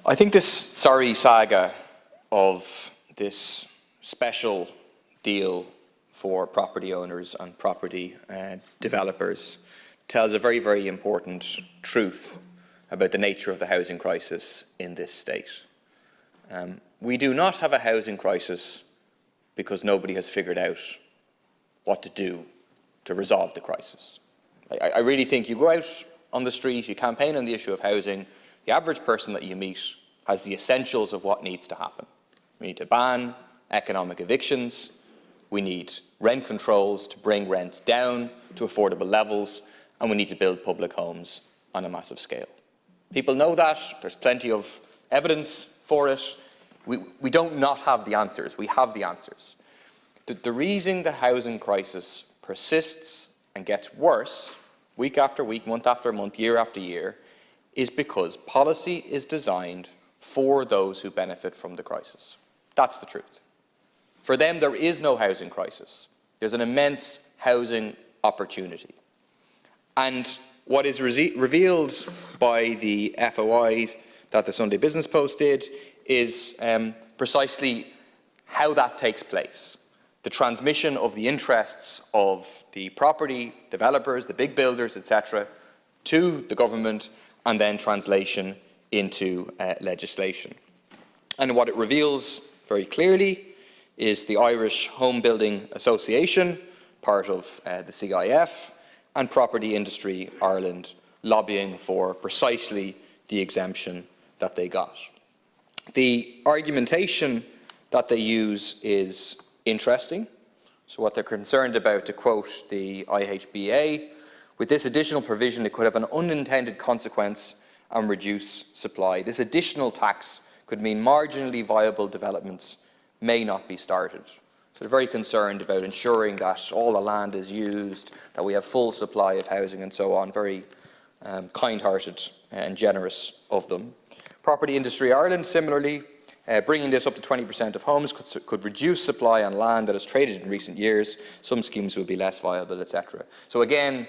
I think this sorry saga of this special deal for property owners and property developers tells a very, very important truth about the nature of the housing crisis in this state. We do not have a housing crisis because nobody has figured out what to do to resolve the crisis. I really think you go out on the street, you campaign on the issue of housing, the average person that you meet has the essentials of what needs to happen. We need to ban economic evictions, we need rent controls to bring rents down to affordable levels, and we need to build public homes on a massive scale. People know that, there's plenty of evidence for it. We don't not have the answers, we have the answers. The reason the housing crisis persists and gets worse week after week, month after month, year after year, is because policy is designed for those who benefit from the crisis. That's the truth. For them, there is no housing crisis. There's an immense housing opportunity. And what is revealed by the FOIs that the Sunday Business Post did is precisely how that takes place. The transmission of the interests of the property developers, the big builders, etc., to the government, and then translation into legislation. And what it reveals very clearly is the Irish Home Building Association, part of the CIF, and Property Industry Ireland lobbying for precisely the exemption that they got. The argumentation that they use is interesting. So what they're concerned about, to quote the IHBA, with this additional provision, it could have an unintended consequence and reduce supply. This additional tax could mean marginally viable developments may not be started. So they're very concerned about ensuring that all the land is used, that we have full supply of housing and so on. Very kind-hearted and generous of them. Property Industry Ireland, similarly, bringing this up to 20% of homes could reduce supply on land that has traded in recent years. Some schemes would be less viable, etc. So again,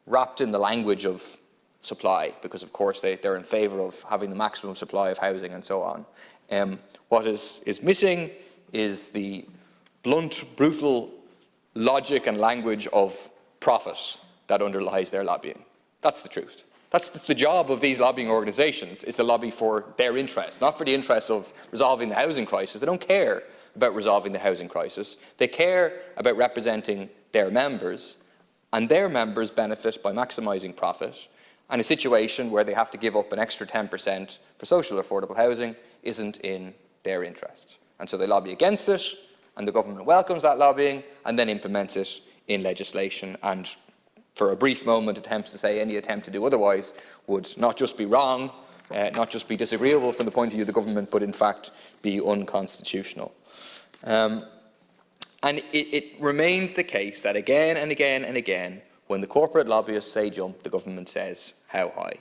wrapped in the language of supply, because of course they're in favour of having the maximum supply of housing and so on. What is missing is the blunt, brutal logic and language of profit that underlies their lobbying. That's the truth. That's the job of these lobbying organisations, is to lobby for their interests, not for the interests of resolving the housing crisis. They don't care about resolving the housing crisis. They care about representing their members, and their members benefit by maximising profit. And a situation where they have to give up an extra 10% for social affordable housing isn't in their interest. And so they lobby against it, and the government welcomes that lobbying and then implements it in legislation, and for a brief moment attempts to say any attempt to do otherwise would not just be wrong, not just be disagreeable from the point of view of the government, but in fact be unconstitutional. And it remains the case that again and again and again, when the corporate lobbyists say jump, the government says how high.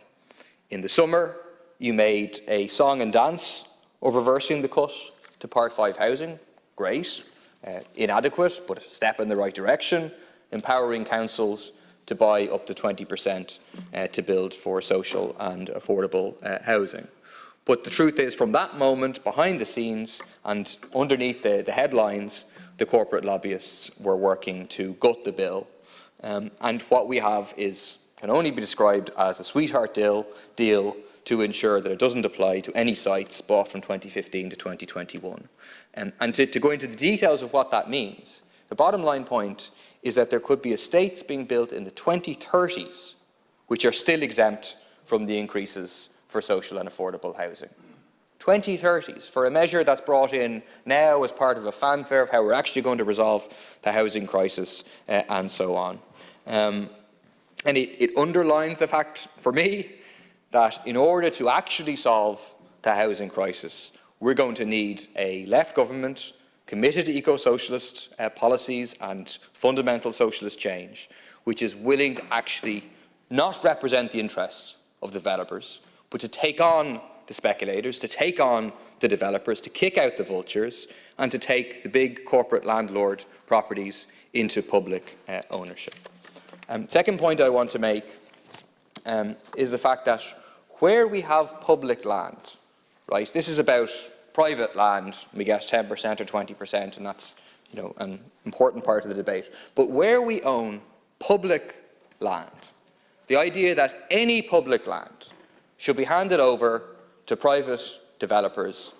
In the summer, you made a song and dance of reversing the cut to Part 5 housing. Great. Inadequate, but a step in the right direction. Empowering councils to buy up to 20% to build for social and affordable housing. But the truth is, from that moment, behind the scenes and underneath the headlines, the corporate lobbyists were working to gut the bill. And what we have can only be described as a sweetheart deal to ensure that it doesn't apply to any sites bought from 2015 to 2021. And to go into the details of what that means, the bottom line point is that there could be estates being built in the 2030s which are still exempt from the increases for social and affordable housing. 2030s, for a measure that's brought in now as part of a fanfare of how we're actually going to resolve the housing crisis and so on. And it underlines the fact, for me, that in order to actually solve the housing crisis, we're going to need a left government committed to eco-socialist policies and fundamental socialist change, which is willing to actually not represent the interests of developers, but to take on the speculators, to take on the developers, to kick out the vultures, and to take the big corporate landlord properties into public ownership. Second point I want to make is the fact that where we have public land, right? This is about private land, we get 10% or 20%, and that's, you know, an important part of the debate. But where we own public land, the idea that any public land should be handed over to private developers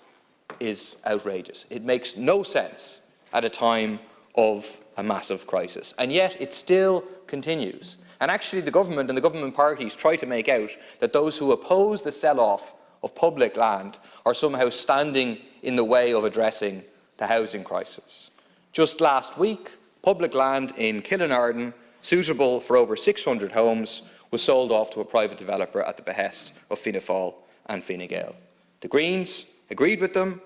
is outrageous. It makes no sense at a time of a massive crisis, and yet it still continues. And actually the government and the government parties try to make out that those who oppose the sell-off of public land are somehow standing in the way of addressing the housing crisis. Just last week, public land in Killinarden, suitable for over 600 homes, was sold off to a private developer at the behest of Fianna Fáil and Fine Gael. The Greens agreed with them.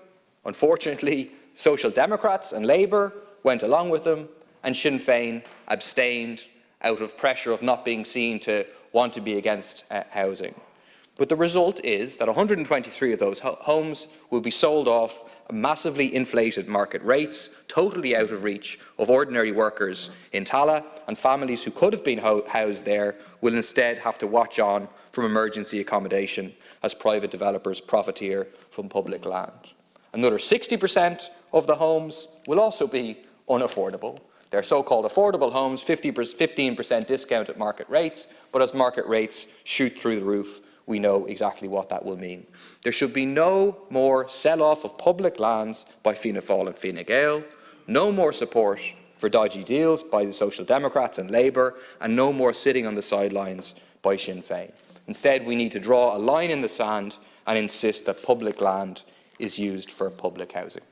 Unfortunately, Social Democrats and Labour went along with them, and Sinn Féin abstained out of pressure of not being seen to want to be against housing. But the result is that 123 of those homes will be sold off at massively inflated market rates, totally out of reach of ordinary workers in Tallaght, and families who could have been housed there will instead have to watch on from emergency accommodation as private developers profiteer from public land. Another 60% of the homes will also be unaffordable. They're so-called affordable homes, 15% discount at market rates, but as market rates shoot through the roof, we know exactly what that will mean. There should be no more sell-off of public lands by Fianna Fáil and Fine Gael, no more support for dodgy deals by the Social Democrats and Labour, and no more sitting on the sidelines by Sinn Féin. Instead, we need to draw a line in the sand and insist that public land is used for public housing.